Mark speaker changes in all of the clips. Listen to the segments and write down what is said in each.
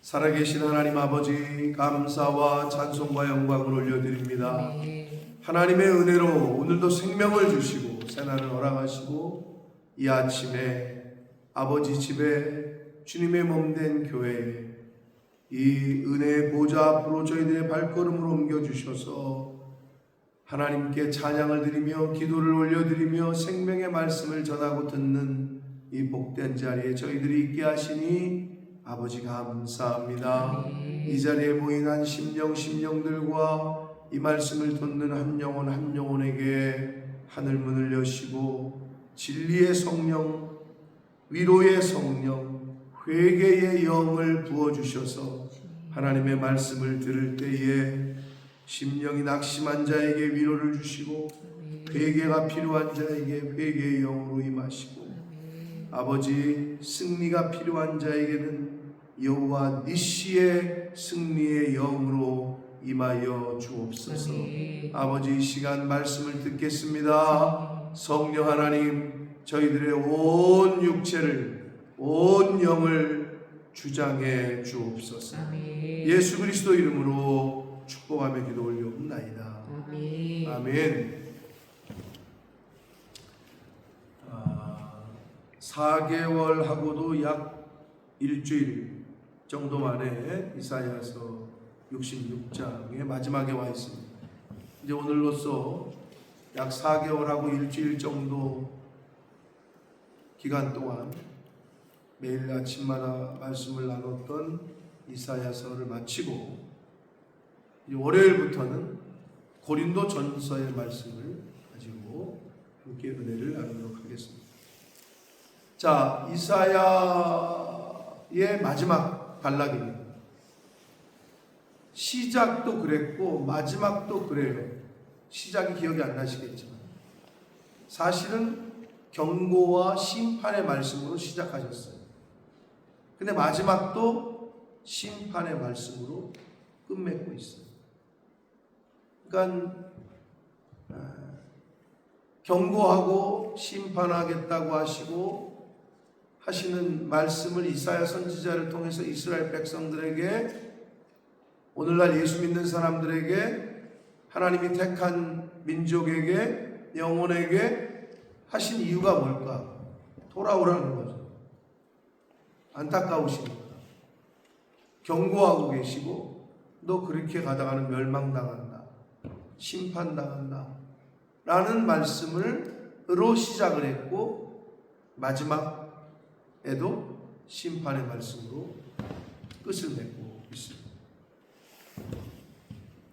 Speaker 1: 살아계신 하나님 아버지, 감사와 찬송과 영광을 올려드립니다. 하나님의 은혜로 오늘도 생명을 주시고 새날을 허락하시고 이 아침에 아버지 집에 주님의 몸된 교회에 이 은혜의 보좌 앞으로 저희들의 발걸음을 옮겨주셔서 하나님께 찬양을 드리며 기도를 올려드리며 생명의 말씀을 전하고 듣는 이 복된 자리에 저희들이 있게 하시니 아버지 감사합니다. 이 자리에 모인 한 심령들과 이 말씀을 듣는 한 영혼에게 하늘문을 여시고 진리의 성령, 위로의 성령, 회개의 영을 부어주셔서 하나님의 말씀을 들을 때에 심령이 낙심한 자에게 위로를 주시고 회개가 필요한 자에게 회개의 영으로 임하시고 아버지 승리가 필요한 자에게는 여호와 니시의 승리의 영으로 임하여 주옵소서. 아버지 이 시간 말씀을 듣겠습니다. 성령 하나님 저희들의 온 육체를 온 영을 주장해 주옵소서. 예수 그리스도 이름으로 축복하며 기도 올려옵나이다. 아멘. 4개월 하고도 약 일주일 정도 만에 이사야서 66장의 마지막에 와 있습니다. 이제 오늘로써 약 4개월하고 일주일 정도 기간 동안 매일 아침마다 말씀을 나눴던 이사야서를 마치고 이제 월요일부터는 고린도 전서의 말씀을 가지고 함께 은혜를 나누도록 하겠습니다. 자, 이사야의 마지막 단락입니다. 시작도 그랬고 마지막도 그래요. 시작이 기억이 안 나시겠지만 사실은 경고와 심판의 말씀으로 시작하셨어요. 근데 마지막도 심판의 말씀으로 끝맺고 있어요. 그러니까 경고하고 심판하겠다고 하시는 말씀을 이사야 선지자를 통해서 이스라엘 백성들에게, 오늘날 예수 믿는 사람들에게, 하나님이 택한 민족에게, 영혼에게 하신 이유가 뭘까? 돌아오라는 거죠. 안타까우시니까 경고하고 계시고, 너 그렇게 가다가는 멸망당한다, 심판당한다 라는 말씀으로 시작을 했고 마지막에도 심판의 말씀으로 끝을 맺고 있습니다.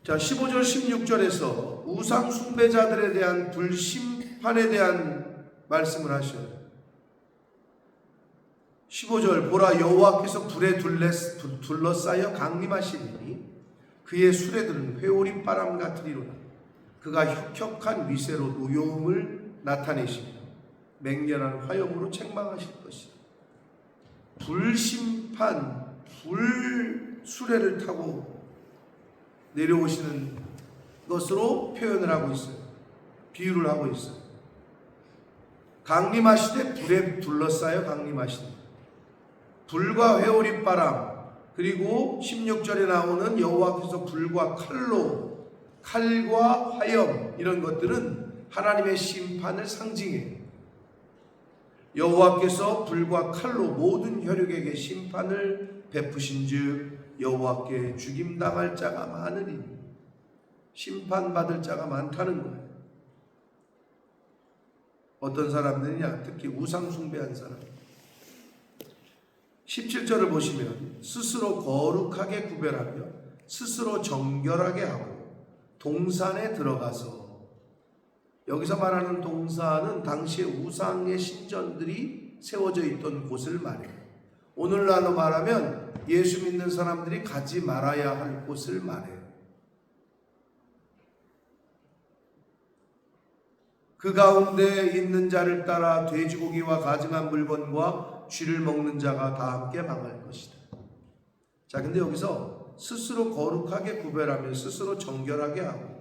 Speaker 1: 자, 15절 16절에서 우상 숭배자들에 대한 불심판에 대한 말씀을 하셔요. 15절 보라, 여호와께서 불에 둘러싸여 강림하시리니 그의 수레들은 회오리 바람 같으리로다. 그가 혁혁한 위세로 노여움을 나타내시며 맹렬한 화염으로 책망하실 것이다. 불심판, 불수레를 타고 내려오시는 것으로 표현을 하고 있어요. 비유를 하고 있어요. 강림하시되 불에 둘러싸여 강림하시다. 불과 회오리 바람, 그리고 16절에 나오는 여호와께서 불과 칼과 화염, 이런 것들은 하나님의 심판을 상징해요. 여호와께서 불과 칼로 모든 혈육에게 심판을 베푸신즉 여호와께 죽임당할 자가 많으리니, 심판받을 자가 많다는 거예요. 어떤 사람들이냐? 특히 우상 숭배한 사람. 17절을 보시면 스스로 거룩하게 구별하며 스스로 정결하게 하고 동산에 들어가서, 여기서 말하는 동산은 당시에 우상의 신전들이 세워져 있던 곳을 말해요. 오늘날로 말하면 예수 믿는 사람들이 가지 말아야 할 곳을 말해요. 그 가운데 있는 자를 따라 돼지고기와 가증한 물건과 쥐를 먹는 자가 다 함께 망할 것이다. 자, 근데 여기서 스스로 거룩하게 구별하며 스스로 정결하게 하고,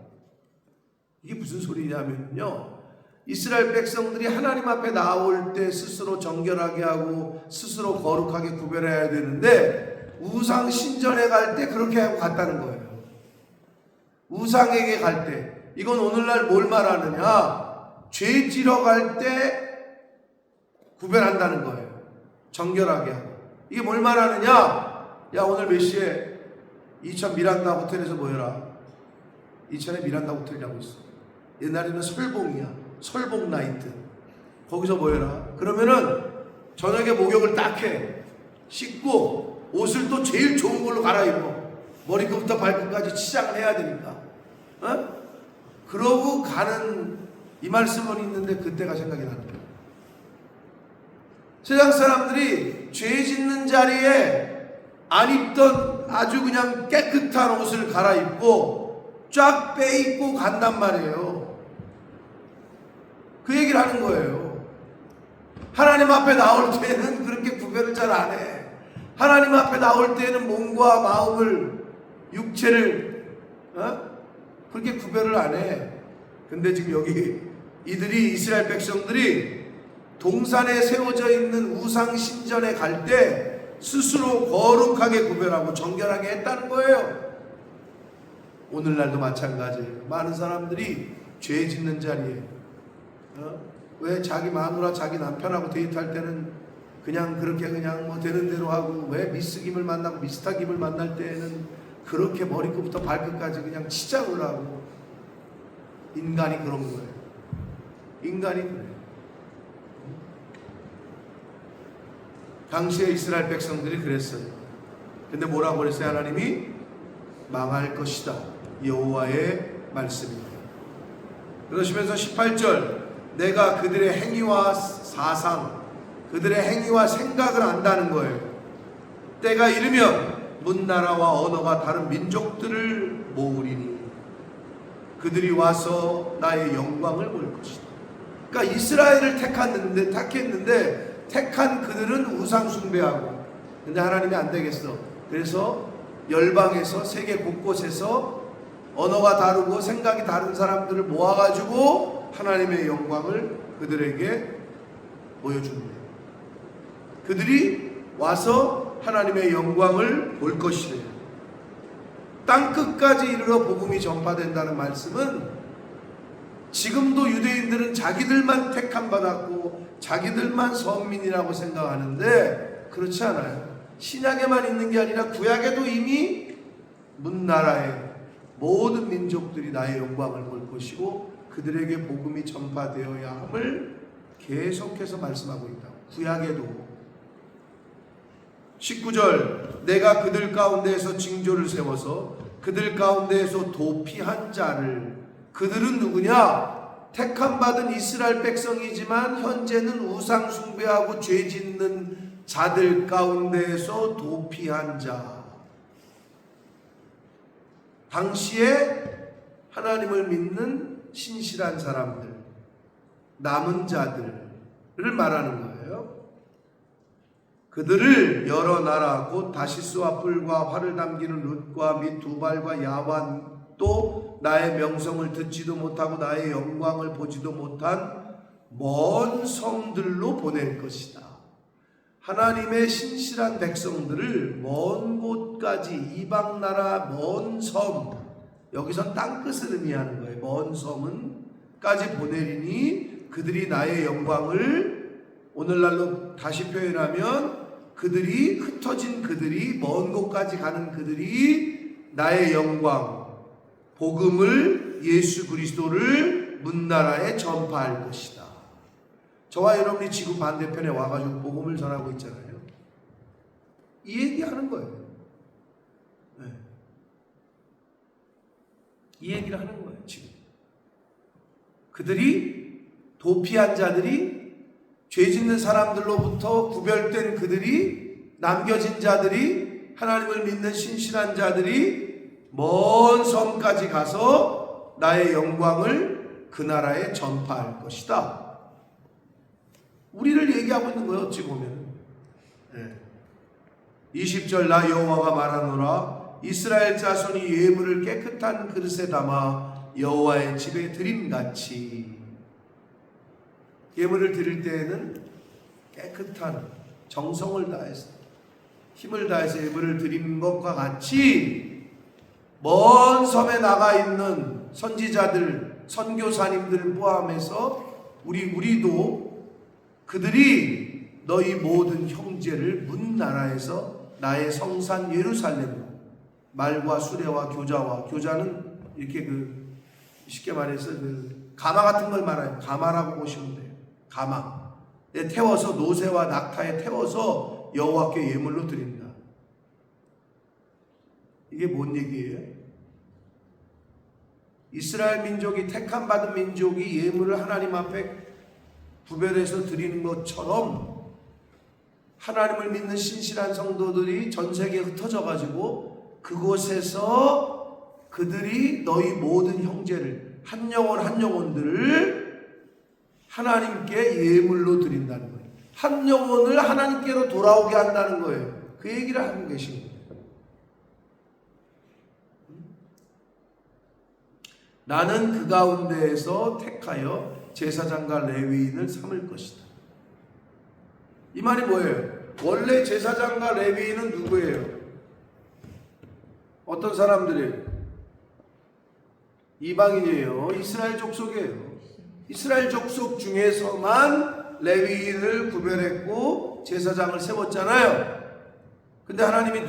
Speaker 1: 이게 무슨 소리냐면요, 이스라엘 백성들이 하나님 앞에 나올 때 스스로 정결하게 하고 스스로 거룩하게 구별해야 되는데 우상 신전에 갈 때 그렇게 하고 갔다는 거예요. 우상에게 갈 때. 이건 오늘날 뭘 말하느냐? 죄 지러 갈 때 구별한다는 거예요. 정결하게 하고. 이게 뭘 말하느냐? 야, 오늘 몇 시에 이천 미란다 호텔에서 모여라. 이천에 미란다 호텔이라고 있어. 옛날에는 설봉이야. 설봉 나이트. 거기서 모여라. 그러면은 저녁에 목욕을 딱 해. 씻고 옷을 또 제일 좋은 걸로 갈아입어. 머리끝부터 발끝까지 치장을 해야 되니까. 그러고 가는 이 말씀은 있는데 그때가 생각이 나는 거예요. 세상 사람들이 죄 짓는 자리에 안 입던 아주 그냥 깨끗한 옷을 갈아입고 쫙 빼입고 간단 말이에요. 그 얘기를 하는 거예요. 하나님 앞에 나올 때는 그렇게 구별을 잘 안 해. 하나님 앞에 나올 때는 몸과 마음을, 육체를 그렇게 구별을 안 해. 근데 지금 여기 이들이, 이스라엘 백성들이 동산에 세워져 있는 우상 신전에 갈 때 스스로 거룩하게 구별하고 정결하게 했다는 거예요. 오늘날도 마찬가지예요. 많은 사람들이 죄 짓는 자리에 왜 자기 마누라, 자기 남편하고 데이트할 때는 그냥 그렇게 그냥 뭐 되는 대로 하고, 왜 미스 김을 만나고 미스터 김을 만날 때는 그렇게 머리끝부터 발끝까지 그냥 치장을 하고. 인간이 그런 거예요. 인간이 그래요. 당시에 이스라엘 백성들이 그랬어요. 근데 뭐라고 그랬어요? 하나님이 망할 것이다. 여호와의 말씀입니다. 그러시면서 18절, 내가 그들의 행위와 사상, 그들의 행위와 생각을 안다는 거예요. 때가 이르면 문나라와 언어가 다른 민족들을 모으리니 그들이 와서 나의 영광을 볼 것이다. 그러니까 이스라엘을 택했는데 택한 그들은 우상 숭배하고, 근데 하나님이 안 되겠어. 그래서 열방에서, 세계 곳곳에서 언어가 다르고 생각이 다른 사람들을 모아가지고 하나님의 영광을 그들에게 보여줍니다. 그들이 와서 하나님의 영광을 볼 것이래요. 땅끝까지 이르러 복음이 전파된다는 말씀은, 지금도 유대인들은 자기들만 택함 받았고 자기들만 선민이라고 생각하는데 그렇지 않아요. 신약에만 있는 게 아니라 구약에도 이미 문나라의 모든 민족들이 나의 영광을 볼 것이고 그들에게 복음이 전파되어야 함을 계속해서 말씀하고 있다. 구약에도. 19절, 내가 그들 가운데에서 징조를 세워서 그들 가운데에서 도피한 자를, 그들은 누구냐? 택함 받은 이스라엘 백성이지만 현재는 우상 숭배하고 죄 짓는 자들 가운데에서 도피한 자. 당시에 하나님을 믿는 신실한 사람들, 남은 자들을 말하는 거예요. 그들을 여러 나라 곧 다시스와 뿔과 활을 담기는 룻과 및 두발과 야완, 또 나의 명성을 듣지도 못하고 나의 영광을 보지도 못한 먼 성들로 보낼 것이다. 하나님의 신실한 백성들을 먼 곳까지, 이방 나라 먼 섬, 여기선 땅끝을 의미하는 거예요. 먼 섬은까지 보내리니 그들이 나의 영광을, 오늘날로 다시 표현하면 그들이, 흩어진 그들이, 먼 곳까지 가는 그들이 나의 영광, 복음을, 예수 그리스도를 문나라에 전파할 것이다. 저와 여러분이 지구 반대편에 와가지고 복음을 전하고 있잖아요. 이 얘기하는 거예요. 네. 이 얘기를 하는 거예요. 지금 그들이, 도피한 자들이, 죄 짓는 사람들로부터 구별된 그들이, 남겨진 자들이, 하나님을 믿는 신실한 자들이 먼 섬까지 가서 나의 영광을 그 나라에 전파할 것이다. 우리를 얘기하고 있는 거예요. 어찌 보면. 네. 20절, 나 여호와가 말하노라. 이스라엘 자손이 예물을 깨끗한 그릇에 담아 여호와의 집에 드림같이. 예물을 드릴 때에는 깨끗한 정성을 다해서 힘을 다해서 예배를 드리는 것과 같이 먼 섬에 나가 있는 선지자들, 선교사님들 포함해서 우리도 그들이 너희 모든 형제를 문 나라에서 나의 성산 예루살렘으로 말과 수레와 교자는 이렇게 쉽게 말해서 가마 같은 걸 말해요. 가마라고 보시면 돼요. 가마에 태워서 노새와 낙타에 태워서 여호와께 예물로 드린다. 이게 뭔 얘기예요? 이스라엘 민족이 택함 받은 민족이 예물을 하나님 앞에 구별해서 드리는 것처럼 하나님을 믿는 신실한 성도들이 전 세계에 흩어져 가지고 그곳에서 그들이 너희 모든 형제를 한 영혼들을 하나님께 예물로 드린다는 거예요. 한 영혼을 하나님께로 돌아오게 한다는 거예요. 그 얘기를 하고 계신 거예요. 나는 그 가운데에서 택하여 제사장과 레위인을 삼을 것이다. 이 말이 뭐예요? 원래 제사장과 레위인은 누구예요? 어떤 사람들이에요? 이방인이에요. 이스라엘 족속이에요. 이스라엘 족속 중에서만 레위인을 구별했고 제사장을 세웠잖아요. 근데 하나님이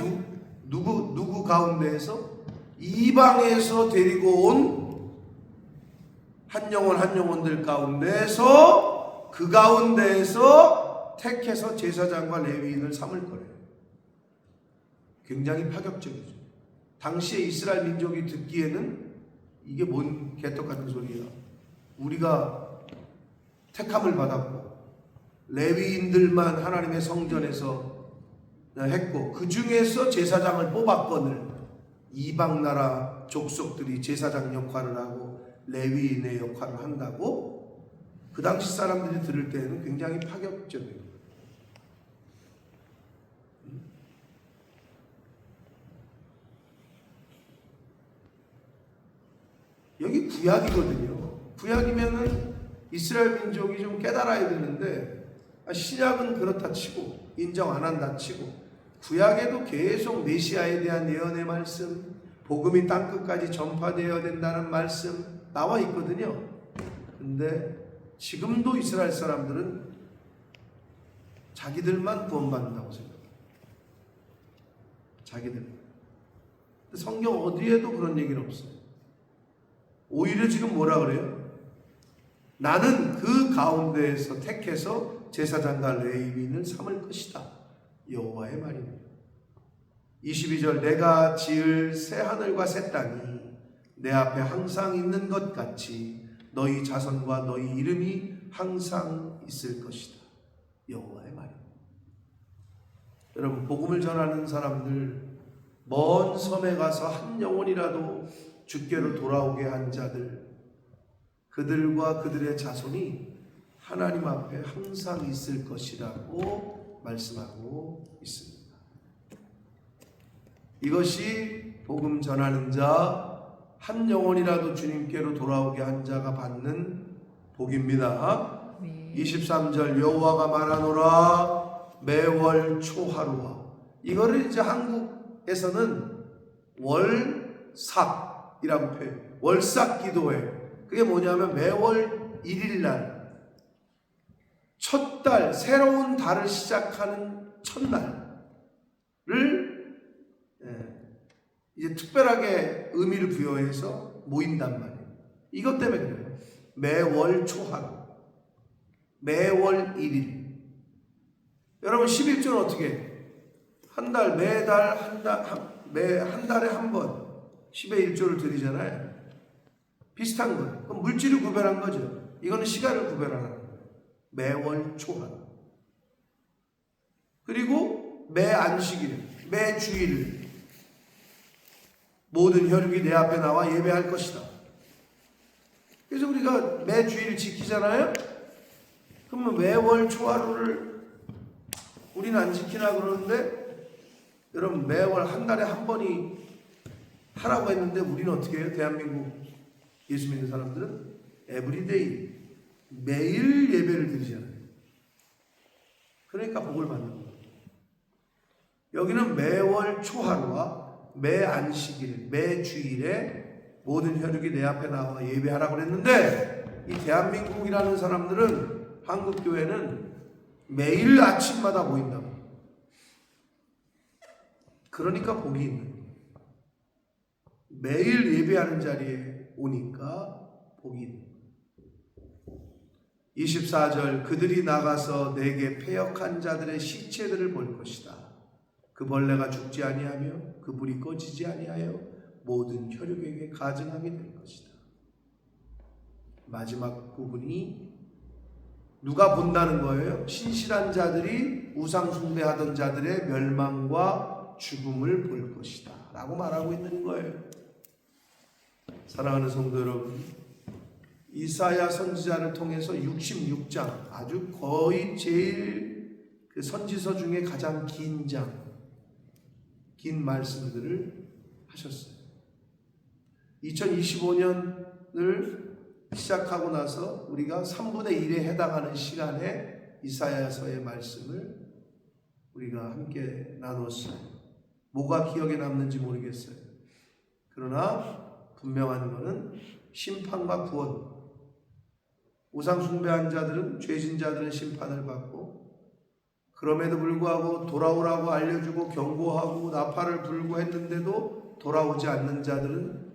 Speaker 1: 누구 가운데에서? 이방에서 데리고 온 한 영혼들 가운데에서 그 가운데에서 택해서 제사장과 레위인을 삼을 거예요. 굉장히 파격적이죠. 당시에 이스라엘 민족이 듣기에는 이게 뭔 개떡 같은 소리야. 우리가 택함을 받았고 레위인들만 하나님의 성전에서 했고 그 중에서 제사장을 뽑았거늘 이방 나라 족속들이 제사장 역할을 하고 레위인의 역할을 한다고 그 당시 사람들이 들을 때는 굉장히 파격적이에요. 여기 구약이거든요. 구약이면은 이스라엘 민족이 좀 깨달아야 되는데 신약은 그렇다 치고 인정 안 한다 치고 구약에도 계속 메시아에 대한 예언의 말씀, 복음이 땅끝까지 전파되어야 된다는 말씀 나와 있거든요. 근데 지금도 이스라엘 사람들은 자기들만 구원받는다고 생각해요. 자기들. 성경 어디에도 그런 얘기는 없어요. 오히려 지금 뭐라 그래요? 나는 그 가운데에서 택해서 제사장과 레위인을 삼을 것이다. 여호와의 말입니다. 22절 내가 지을 새 하늘과 새 땅이 내 앞에 항상 있는 것 같이 너희 자손과 너희 이름이 항상 있을 것이다. 여호와의 말입니다. 여러분 복음을 전하는 사람들 먼 섬에 가서 한 영혼이라도 주께로 돌아오게 한 자들 그들과 그들의 자손이 하나님 앞에 항상 있을 것이라고 말씀하고 있습니다. 이것이 복음 전하는 자 한 영혼이라도 주님께로 돌아오게 한 자가 받는 복입니다. 23절 여호와가 말하노라 매월 초하루와 이거를 이제 한국에서는 월삭이라고 표현해요. 월삭 기도회예요. 그게 뭐냐면 매월 1일날 첫 달 새로운 달을 시작하는 첫날을 이제 특별하게 의미를 부여해서 모인단 말이에요. 이것 때문에 그래요. 매월 초하루, 매월 1일. 여러분 11조는 어떻게 해요? 한 달, 매달, 한 달에 한 번 10의 1조를 드리잖아요. 비슷한 거예요. 그럼 물질을 구별한 거죠. 이거는 시간을 구별하는 거예요. 매월 초하루. 그리고 매 안식일, 매 주일 모든 혈육이 내 앞에 나와 예배할 것이다. 그래서 우리가 매 주일 지키잖아요. 그러면 매월 초하루를 우리는 안 지키나 그러는데 여러분 매월 한 달에 한 번이 하라고 했는데 우리는 어떻게 해요? 대한민국 예수 믿는 사람들은 에브리데이 매일 예배를 드리잖아요. 그러니까 복을 받는 거예요. 여기는 매월 초하루와 매 안식일, 매 주일에 모든 혈육이 내 앞에 나와 예배하라고 그랬는데, 이 대한민국이라는 사람들은, 한국 교회는 매일 아침마다 모인다고. 그러니까 복이 있는 거예요. 매일 예배하는 자리에 오니까 복이 있는 거예요. 24절, 그들이 나가서 내게 패역한 자들의 시체들을 볼 것이다. 그 벌레가 죽지 아니하며 그 불이 꺼지지 아니하여 모든 혈육에게 가증하게 될 것이다. 마지막 부분이 누가 본다는 거예요? 신실한 자들이 우상 숭배하던 자들의 멸망과 죽음을 볼 것이다 라고 말하고 있는 거예요. 사랑하는 성도 여러분, 이사야 선지자를 통해서 66장, 아주 거의 제일 그 선지서 중에 가장 긴 말씀들을 하셨어요. 2025년을 시작하고 나서 우리가 3분의 1에 해당하는 시간에 이사야서의 말씀을 우리가 함께 나눴어요. 뭐가 기억에 남는지 모르겠어요. 그러나 분명한 것은 심판과 구원, 우상 숭배한 자들은, 죄진 자들은 심판을 받고, 그럼에도 불구하고 돌아오라고 알려주고 경고하고 나팔을 불고 했는데도 돌아오지 않는 자들은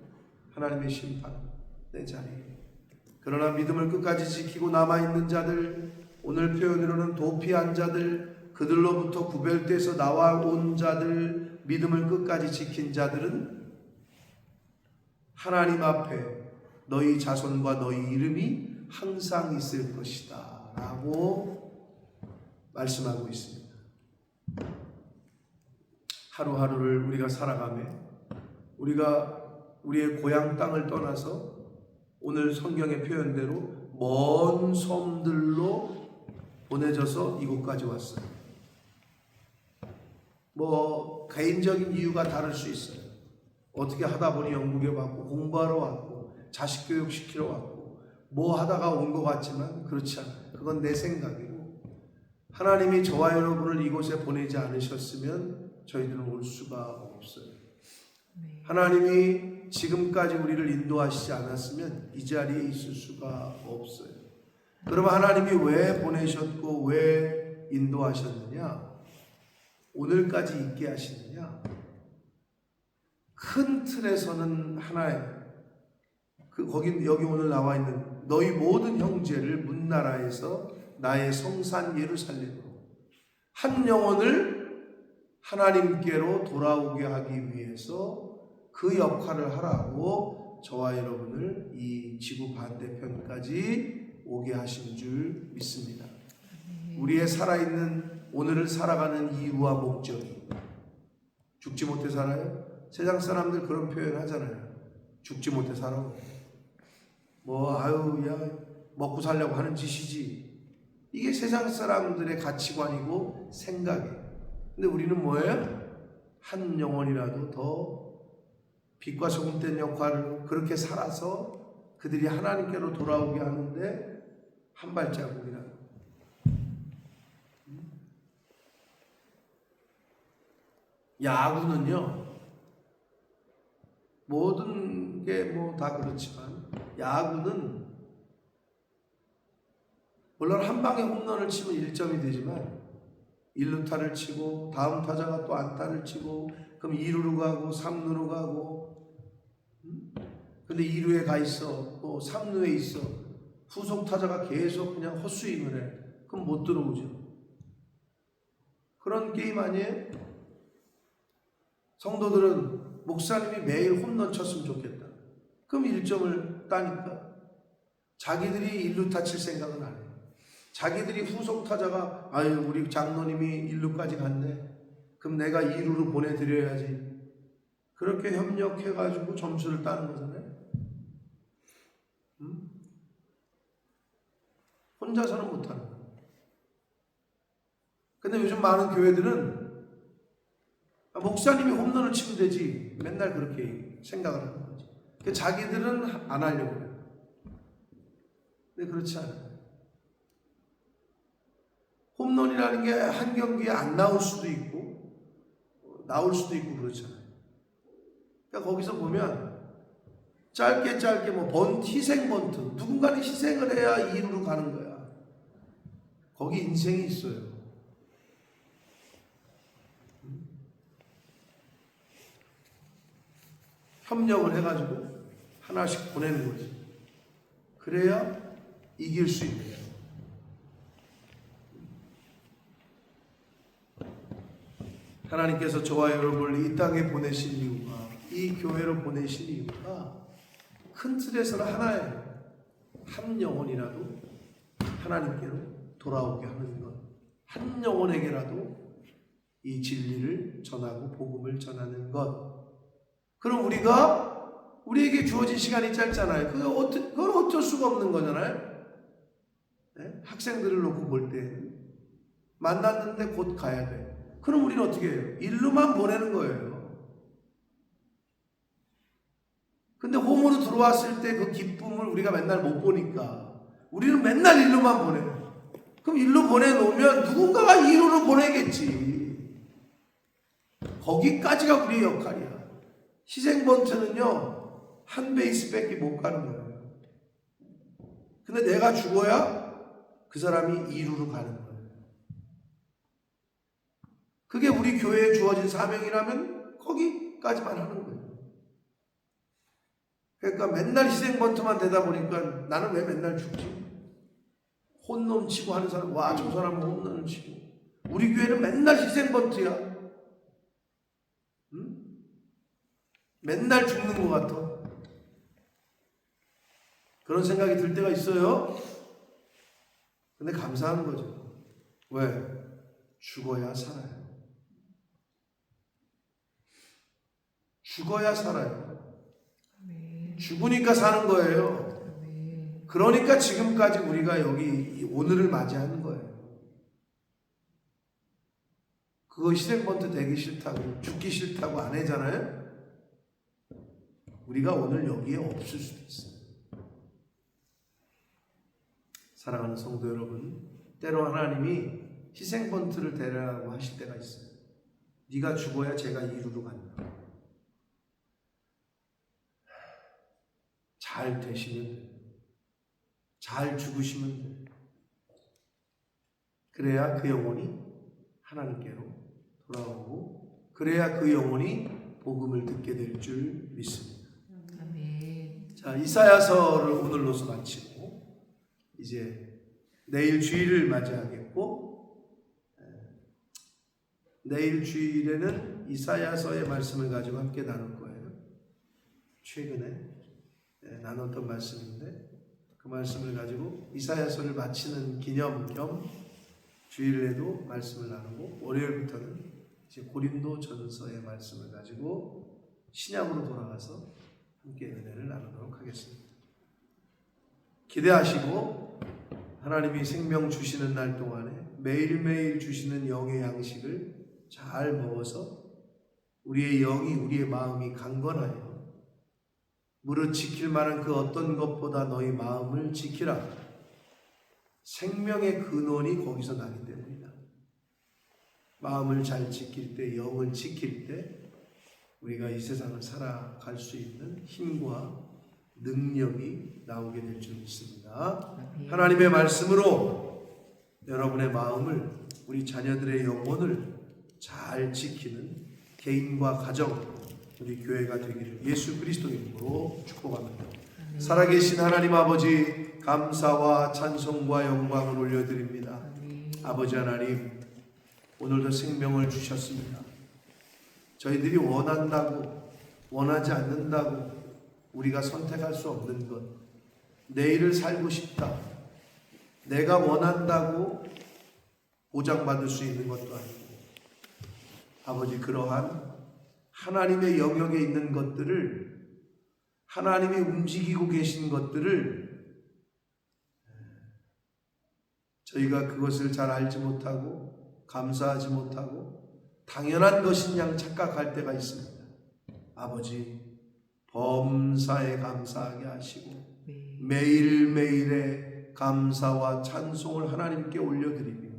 Speaker 1: 하나님의 심판의 자리에, 그러나 믿음을 끝까지 지키고 남아있는 자들, 오늘 표현으로는 도피한 자들, 그들로부터 구별돼서 나와온 자들, 믿음을 끝까지 지킨 자들은 하나님 앞에 너희 자손과 너희 이름이 항상 있을 것이다 라고 말씀하고 있습니다. 하루하루를 우리가 살아가며 우리가 우리의 고향 땅을 떠나서 오늘 성경의 표현대로 먼 섬들로 보내져서 이곳까지 왔어요. 뭐 개인적인 이유가 다를 수 있어요. 어떻게 하다 보니 영국에 왔고, 공부하러 왔고, 자식 교육 시키러 왔고, 뭐 하다가 온 것 같지만 그렇지 않아요. 그건 내 생각이고, 하나님이 저와 여러분을 이곳에 보내지 않으셨으면 저희들은 올 수가 없어요. 하나님이 지금까지 우리를 인도하시지 않았으면 이 자리에 있을 수가 없어요. 그러면 하나님이 왜 보내셨고 왜 인도하셨느냐? 오늘까지 있게 하시느냐? 큰 틀에서는 하나예요. 여기 오늘 나와 있는 너희 모든 형제를 문나라에서 나의 성산 예루살렘으로 한 영혼을 하나님께로 돌아오게 하기 위해서 그 역할을 하라고 저와 여러분을 이 지구 반대편까지 오게 하신 줄 믿습니다. 우리의 살아있는 오늘을 살아가는 이유와 목적이, 죽지 못해 살아요? 세상 사람들 그런 표현 하잖아요. 죽지 못해 살아. 먹고 살려고 하는 짓이지. 이게 세상 사람들의 가치관이고 생각이에요. 근데 우리는 뭐예요? 한 영혼이라도 더 빛과 소금 된 역할을 그렇게 살아서 그들이 하나님께로 돌아오게 하는데 한 발자국이라도. 야구는요, 모든 게 뭐 다 그렇지만 야구는 물론 한 방에 홈런을 치면 1점이 되지만 1루타를 치고 다음 타자가 또 안타를 치고 그럼 2루로 가고 3루로 가고, 근데 2루에 가 있어, 또 3루에 있어, 후속 타자가 계속 그냥 헛스윙을 해. 그럼 못 들어오죠. 그런 게임 아니에요? 성도들은 목사님이 매일 홈런 쳤으면 좋겠다. 그럼 1점을 따니까 자기들이 1루타 칠 생각은 안 해요. 자기들이 후속 타자가 우리 장로님이 1루까지 갔네, 그럼 내가 2루로 보내드려야지. 그렇게 협력해가지고 점수를 따는 거잖아요. 혼자서는 못하는 거예요. 근데 요즘 많은 교회들은 목사님이 홈런을 치면 되지, 맨날 그렇게 생각을 하는 거지. 자기들은 안 하려고 해요. 근데 그렇지 않아요. 홈런이라는 게 한 경기에 안 나올 수도 있고, 나올 수도 있고 그렇잖아요. 그러니까 거기서 보면 짧게 뭐 희생 번트, 누군가는 희생을 해야 이루로 가는 거야. 거기 인생이 있어요. 협력을 해가지고 하나씩 보내는 거지. 그래야 이길 수 있는 거예요. 하나님께서 저와 여러분을 이 땅에 보내신 이유가, 이 교회로 보내신 이유가 큰 틀에서는 하나예요. 한 영혼이라도 하나님께로 돌아오게 하는 것, 한 영혼에게라도 이 진리를 전하고 복음을 전하는 것. 그럼 우리에게 주어진 시간이 짧잖아요. 그건 어쩔 수가 없는 거잖아요. 네? 학생들을 놓고 볼 때 만났는데 곧 가야 돼. 그럼 우리는 어떻게 해요? 일로만 보내는 거예요. 근데 홈으로 들어왔을 때 그 기쁨을 우리가 맨날 못 보니까 우리는 맨날 일로만 보내요. 그럼 일로 보내놓으면 누군가가 이로로 보내겠지. 거기까지가 우리의 역할이야. 희생번트는요, 한 베이스밖에 못 가는 거예요. 근데 내가 죽어야 그 사람이 이루로 가는 거예요. 그게 우리 교회에 주어진 사명이라면 거기까지만 하는 거예요. 그러니까 맨날 희생번트만 되다 보니까 나는 왜 맨날 죽지? 혼놈 치고 하는 사람, 와, 저 사람은 혼놈 치고. 우리 교회는 맨날 희생번트야. 응? 맨날 죽는 것 같아. 그런 생각이 들 때가 있어요. 근데 감사한 거죠. 왜? 죽어야 살아요. 죽어야 살아요. 죽으니까 사는 거예요. 그러니까 지금까지 우리가 여기 오늘을 맞이하는 거예요. 그거 희생번트 되기 싫다고, 죽기 싫다고 안 하잖아요. 우리가 오늘 여기에 없을 수도 있어요. 사랑하는 성도 여러분, 때로 하나님이 희생번트를 대라고 하실 때가 있어요. 네가 죽어야 제가 이루로 간다. 잘 되시면 돼요. 잘 죽으시면 돼요. 그래야 그 영혼이 하나님께로 돌아오고, 그래야 그 영혼이 복음을 듣게 될 줄 믿습니다. 아멘. 자, 이사야서를 오늘로서 마치고 이제 내일 주일을 맞이하겠고, 내일 주일에는 이사야서의 말씀을 가지고 함께 나눌 거예요. 최근에 나눴던 말씀인데 그 말씀을 가지고 이사야서를 마치는 기념 겸 주일에도 말씀을 나누고, 월요일부터는 이제 고린도 전서의 말씀을 가지고 신약으로 돌아가서 함께 은혜를 나누도록 하겠습니다. 기대하시고 하나님이 생명 주시는 날 동안에 매일매일 주시는 영의 양식을 잘 먹어서 우리의 영이, 우리의 마음이 강건하여 무릇 지킬 만한 그 어떤 것보다 너희 마음을 지키라. 생명의 근원이 거기서 나기 때문이다. 마음을 잘 지킬 때, 영을 지킬 때 우리가 이 세상을 살아갈 수 있는 힘과 능력이 나오게 될 줄 믿습니다. 하나님의 말씀으로 여러분의 마음을, 우리 자녀들의 영혼을 잘 지키는 개인과 가정, 우리 교회가 되기를 예수 그리스도 이름으로 축복합니다. 아멘. 살아계신 하나님 아버지, 감사와 찬송과 영광을 올려드립니다. 아멘. 아버지 하나님, 오늘도 생명을 주셨습니다. 저희들이 원한다고, 원하지 않는다고 우리가 선택할 수 없는 것, 내일을 살고 싶다, 내가 원한다고 보장받을 수 있는 것도 아니고, 아버지, 그러한 하나님의 영역에 있는 것들을, 하나님이 움직이고 계신 것들을 저희가 그것을 잘 알지 못하고 감사하지 못하고 당연한 것인 양 착각할 때가 있습니다. 아버지, 범사에 감사하게 하시고 매일매일의 감사와 찬송을 하나님께 올려드리며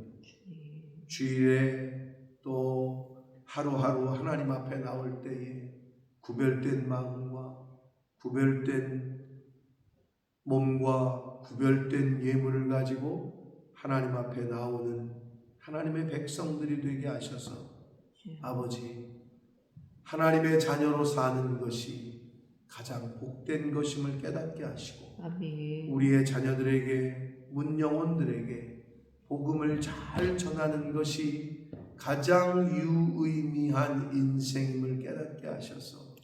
Speaker 1: 주일에 또 하루하루 하나님 앞에 나올 때에 구별된 마음과 구별된 몸과 구별된 예물을 가지고 하나님 앞에 나오는 하나님의 백성들이 되게 하셔서 아버지, 하나님의 자녀로 사는 것이 가장 복된 것임을 깨닫게 하시고
Speaker 2: 아멘.
Speaker 1: 우리의 자녀들에게 문영혼들에게 복음을 잘 전하는 것이 가장 유의미한 인생임을 깨닫게 하셔서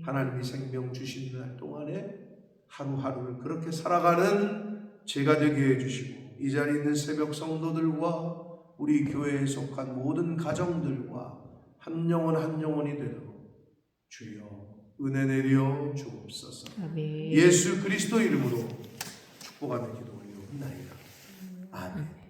Speaker 1: 하나님이 생명 주신 날 동안에 하루하루를 그렇게 살아가는 제가 되게 해주시고 이 자리에 있는 새벽 성도들과 우리 교회에 속한 모든 가정들과 한 영혼 한 영혼이 되도록 주여 은혜 내려 주옵소서.
Speaker 2: 아멘.
Speaker 1: 예수 그리스도 이름으로 축복하며 기도 올리옵나이다. 아멘.